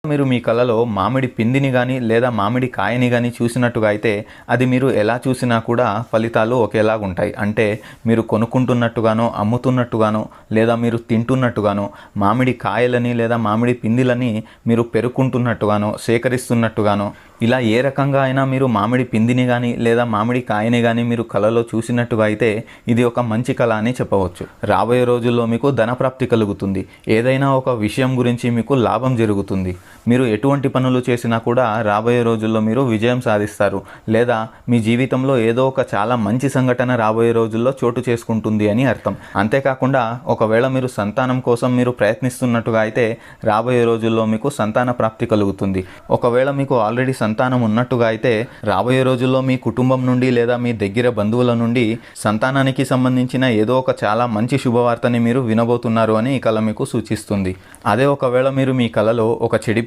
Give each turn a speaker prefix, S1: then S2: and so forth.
S1: మీరు మీ కలలో మామిడి పిందిని గానీ లేదా మామిడి కాయని గానీ చూసినట్టుగా అయితే అది మీరు ఎలా చూసినా కూడా ఫలితాలు ఒకేలాగుంటాయి. అంటే మీరు కొనుక్కుంటున్నట్టుగానో, అమ్ముతున్నట్టుగానో లేదా మీరు తింటున్నట్టుగానో, మామిడి కాయలని లేదా మామిడి పిందిలని మీరు పెరుక్కుంటున్నట్టుగానో, సేకరిస్తున్నట్టుగానో, ఇలా ఏ రకంగా అయినా మీరు మామిడి పిందిని గానీ లేదా మామిడి కాయని గానీ మీరు కలలో చూసినట్టుగా అయితే ఇది ఒక మంచి కల అని చెప్పవచ్చు. రాబోయే రోజుల్లో మీకు ధనప్రాప్తి కలుగుతుంది. ఏదైనా ఒక విషయం గురించి మీకు లాభం జరుగుతుంది. మీరు ఎటువంటి పనులు చేసినా కూడా రాబోయే రోజుల్లో మీరు విజయం సాధిస్తారు. లేదా మీ జీవితంలో ఏదో ఒక చాలా మంచి సంఘటన రాబోయే రోజుల్లో చోటు చేసుకుంటుంది అని అర్థం. అంతేకాకుండా ఒకవేళ మీరు సంతానం కోసం మీరు ప్రయత్నిస్తున్నట్టుగా అయితే రాబోయే రోజుల్లో మీకు సంతాన ప్రాప్తి కలుగుతుంది. ఒకవేళ మీకు ఆల్రెడీ సంతానం ఉన్నట్టుగా అయితే రాబోయే రోజుల్లో మీ కుటుంబం నుండి లేదా మీ దగ్గర బంధువుల నుండి సంతానానికి సంబంధించిన ఏదో ఒక చాలా మంచి శుభవార్తని మీరు వినబోతున్నారు అని ఈ కళ మీకు సూచిస్తుంది. అదే ఒకవేళ మీరు మీ కలలో ఒక చెడిపోయిన